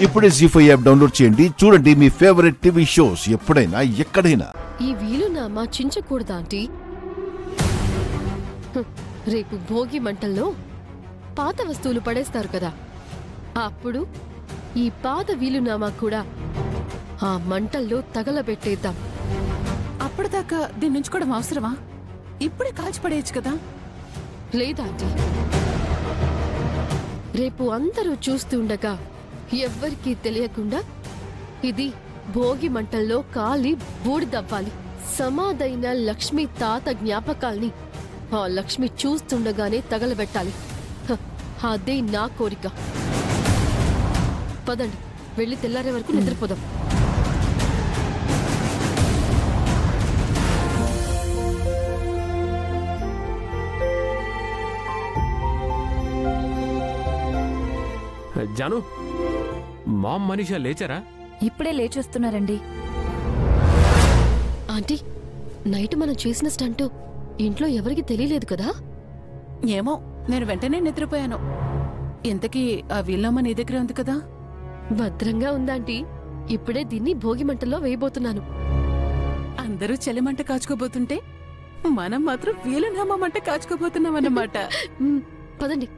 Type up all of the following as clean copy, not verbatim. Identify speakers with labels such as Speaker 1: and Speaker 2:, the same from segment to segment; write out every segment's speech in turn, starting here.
Speaker 1: ఇప్పుడే జీ5 app download చేయండి. చూడండి మీ ఫేవరెట్ టీవీ షోస్ ఎప్పుడైనా ఎక్కడైనా.
Speaker 2: ఈ వీలునామా చించకూడదా ఆంటీ? రేపు భోగి మంటల్లో పాత వస్తువులు పడేస్తారు కదా, అప్పుడు ఈ పాత వీలునామా కూడా ఆ మంటల్లో తగలబెట్టేద్దాం.
Speaker 3: అప్పటిదాకా దీని నుంచుకోవడం అవసరమా? ఇప్పుడే కాల్చి పడేయచ్చు కదా.
Speaker 2: లేదా ఆంటీ, రేపు అందరూ చూస్తుండగా ఎవ్వరికీ తెలియకుండా ఇది భోగి మంటల్లో కాలి బూడిదవ్వాలి. సమాధైన లక్ష్మి తాత జ్ఞాపకాల్ని ఆ లక్ష్మి చూస్తుండగానే తగలబెట్టాలి. అదే నా కోరిక. పదండి, వెళ్ళి తెల్లారే వరకు నిద్రపోదాం.
Speaker 4: జాను, మామ్ మనీషా లేచారా?
Speaker 5: ఇప్పుడే లేచొస్తున్నారండి.
Speaker 2: ఆంటీ, నైట్ మనం చేసిన స్టంటు ఇంట్లో ఎవరికి తెలియలేదు కదా?
Speaker 3: ఏమో, నేను వెంటనే నిద్రపోయాను. ఇంతకీ ఆ వీలునామా నీ దగ్గరే ఉంది కదా?
Speaker 2: భద్రంగా ఉందాంటీ. ఇప్పుడే దీన్ని భోగి మంటల్లో వేయబోతున్నాను.
Speaker 3: అందరూ చలిమంట కాచుకోబోతుంటే మనం మాత్రం వీలునామా మంట కాచుకోబోతున్నాం అన్నమాట.
Speaker 2: పదండి.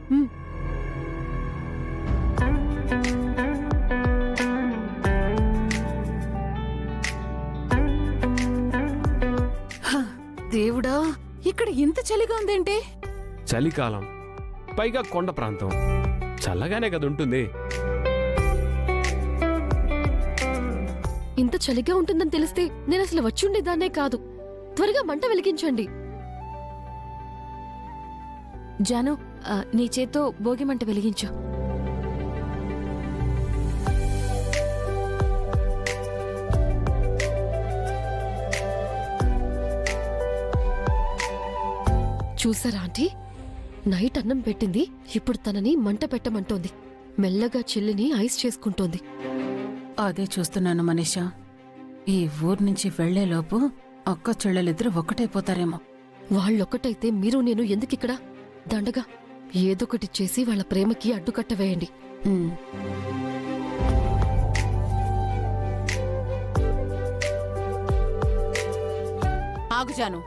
Speaker 3: దేవుడా, ఇక్కడ ఇంత చలిగా ఉందేంటి?
Speaker 4: చలికాలం, పైగా కొండ ప్రాంతం, చల్లగానే కదా ఉంటుంది.
Speaker 2: ఇంత చలిగా ఉంటుందని తెలిస్తే నేను అసలు వచ్చుండేదాన్నే కాదు. త్వరగా మంట వెలిగించండి.
Speaker 5: జాను, నీ చేత్తో భోగి మంట వెలిగించు.
Speaker 2: చూసారా ఆంటీ, నైట్ అన్నం పెట్టింది, ఇప్పుడు తనని మంట పెట్టమంటోంది. మెల్లగా చెల్లిని ఐస్ చేసుకుంటోంది.
Speaker 3: అదే చూస్తున్నాను మనీషా. ఈ ఊరు నుంచి వెళ్లేలోపు అక్క చెల్లెలిద్దరూ ఒక్కటైపోతారేమో.
Speaker 2: వాళ్ళొక్కటైతే మీరు నేను ఎందుకిక్కడ? దండగా ఏదొకటి చేసి వాళ్ళ ప్రేమకి అడ్డుకట్ట వేయండి.
Speaker 3: ఆగుజాను.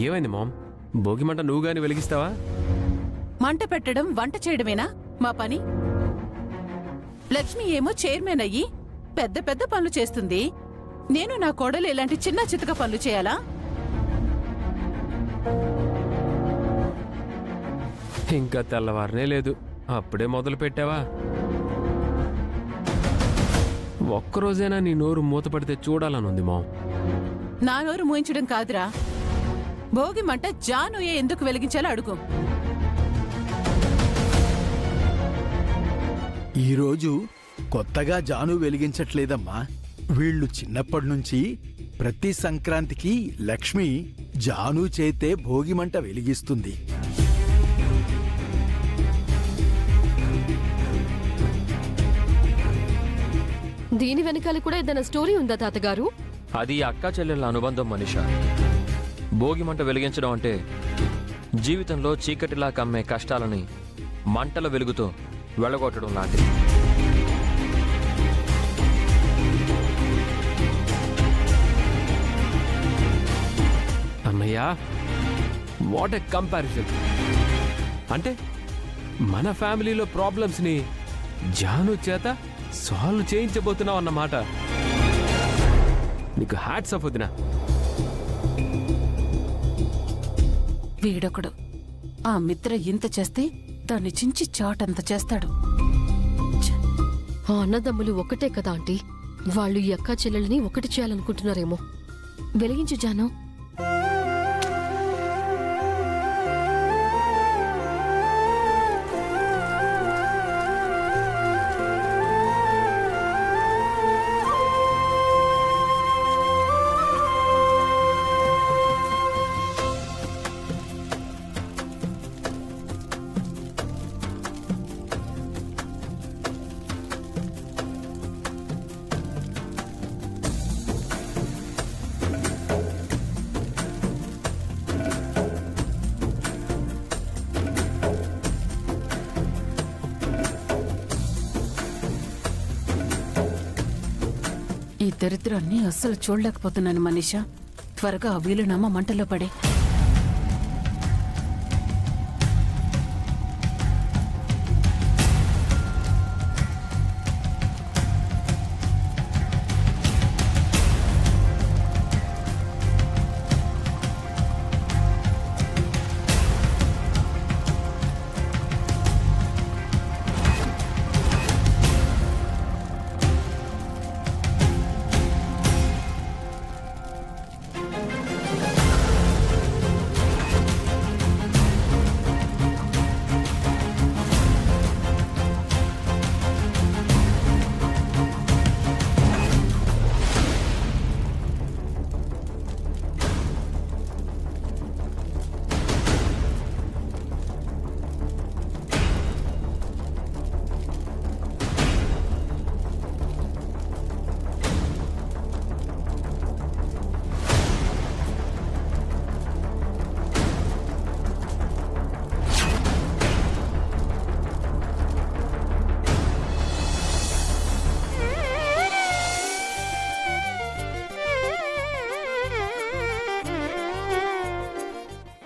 Speaker 4: ఏమైంది మామ్? భోగి మంట నువ్వు గాని వెలిగిస్తావా?
Speaker 3: మంట పెట్టడం, వంట చేయడమేనా మా పని? లక్ష్మి ఏమో చైర్మన్ అయ్యి పెద్ద పెద్ద పనులు చేస్తుంది. నేను నా కోడలు ఇలాంటి చిన్న చితక పనులు చేయాలా?
Speaker 4: ఇంకా తెల్లవారనే లేదు, అప్పుడే మొదలు పెట్టావా? ఒక్కరోజైనా నీ నోరు మూతపడితే చూడాలనుంది మామ్.
Speaker 3: నా నోరు మూయించడం కాదురా, భోగి మంట జానుయే ఎందుకు వెలిగించాలో అడుగు.
Speaker 6: ఈరోజు కొత్తగా జాను వెలిగించట్లేదమ్మా. వీళ్లు చిన్నప్పటినుంచి ప్రతి సంక్రాంతికి లక్ష్మి జాను చేతే భోగిమంట వెలిగిస్తుంది.
Speaker 2: దీని వెనకాల కూడా ఏదైనా స్టోరీ ఉందా తాతగారు?
Speaker 7: అది అక్కా చెల్లెళ్ళ అనుబంధం మనీషా. భోగి మంట వెలిగించడం అంటే జీవితంలో చీకటిలా కమ్మే కష్టాలని మంటల వెలుగుతో వెళ్ళగొట్టడం లాంటిది.
Speaker 4: అన్నయ్య, వాట్ ఎ కంపారిజన్! అంటే మన ఫ్యామిలీలో ప్రాబ్లమ్స్ని జాను చేత సాల్వ్ చేయించబోతున్నావు అన్నమాట. నీకు హ్యాట్స్ ఆఫ్ వదినా.
Speaker 3: వీడొకడు ఆ మిత్ర ఇంత చేస్తే దాన్ని చించి చాటంత చేస్తాడు.
Speaker 2: ఆ అన్నదమ్ములు ఒకటే కదా ఆంటీ, వాళ్ళు ఈ అక్కా చెల్లెల్ని ఒకటి చేయాలనుకుంటున్నారేమో.
Speaker 5: వెలిగించు జాను.
Speaker 3: దరిద్రాన్ని అస్సలు చూడలేకపోతున్నాను మనీషా. త్వరగా ఆ వీలునామా మంటలో పడే.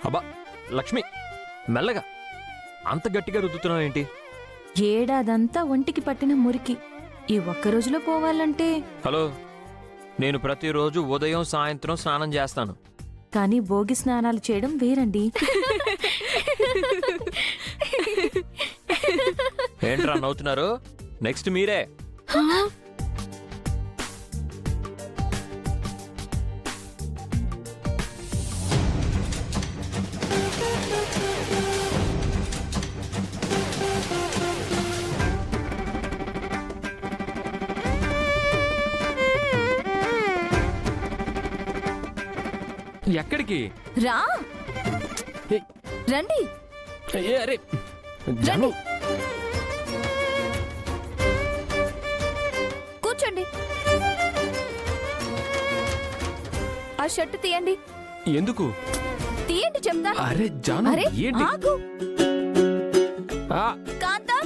Speaker 7: అబ్బా లక్ష్మి, మెల్లగా. అంత గట్టిగా రుద్దుతున్నావేంటి?
Speaker 5: ఏడాదంతా ఒంటికి పట్టిన మురికి ఈ ఒక్క రోజులో పోవాలంటే.
Speaker 7: హలో, నేను ప్రతిరోజు ఉదయం సాయంత్రం స్నానం చేస్తాను.
Speaker 5: కానీ భోగి స్నానాలు చేయడం వేరండి.
Speaker 7: ఏంట్రా నవ్వుతున్నారు? నెక్స్ట్ మీరే.
Speaker 4: ఎక్కడికి?
Speaker 5: రా
Speaker 4: ఏ,
Speaker 5: రండి.
Speaker 4: ఏ, అరే జాను,
Speaker 5: కూర్చోండి. ఆ షర్టు తీయండి.
Speaker 4: ఎందుకు?
Speaker 5: తీయండి చెప్తాను.
Speaker 4: అరే జాను,
Speaker 5: అరే
Speaker 4: ఏంటి?
Speaker 5: ఆగు.
Speaker 4: ఆ,
Speaker 5: కాంతం,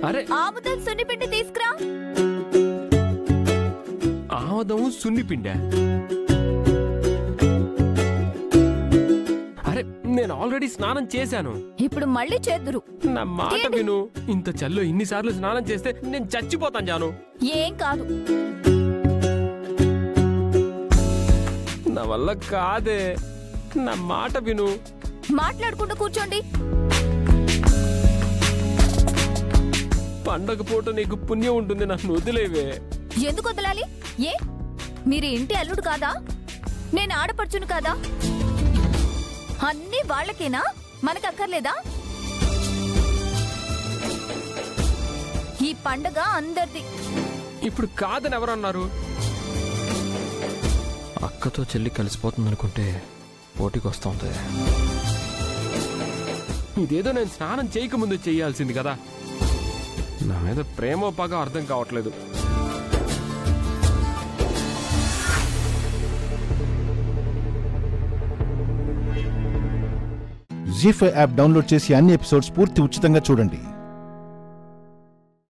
Speaker 4: అరే
Speaker 5: ఆముదం సున్నిపిండి తీసుకురా.
Speaker 4: ఆమదం సున్నిపిండా? అరే నేను ఆల్రెడీ స్నానం చేశాను.
Speaker 5: ఇప్పుడు మళ్ళీ చేద్దురు.
Speaker 4: నా మాట విను. ఇంత చల్లో ఇన్నిసార్లు స్నానం చేస్తే నేను చచ్చిపోతాను జాను.
Speaker 5: ఏం కాదు.
Speaker 4: నా వల్ల కాదే. నా మాట విను.
Speaker 5: మాట్లాడుకుంటూ కూర్చోండి.
Speaker 4: పండగ పూట నీకు పుణ్యం ఉంటుంది, నన్ను వదిలేవే.
Speaker 5: ఎందుకు వదలాలి? ఏ మీరు ఇంటి అల్లుడు కాదా? నేను ఆడపడుచును కాదా? అన్నీ వాళ్ళకేనా? మనకక్కర్లేదా? ఈ పండగ అందరిది.
Speaker 4: ఇప్పుడు కాదని ఎవరన్నారు?
Speaker 7: అక్కతో చెల్లి కలిసిపోతుంది అనుకుంటే పోటీకి వస్తుంది.
Speaker 4: ఇదేదో నేను స్నానం చేయకముందు చేయాల్సింది కదా. నా మీద ప్రేమో పగ అర్థం కావట్లేదు.
Speaker 1: జీ5 యాప్ డౌన్లోడ్ చేసి అన్ని ఎపిసోడ్స్ పూర్తి ఉచితంగా చూడండి.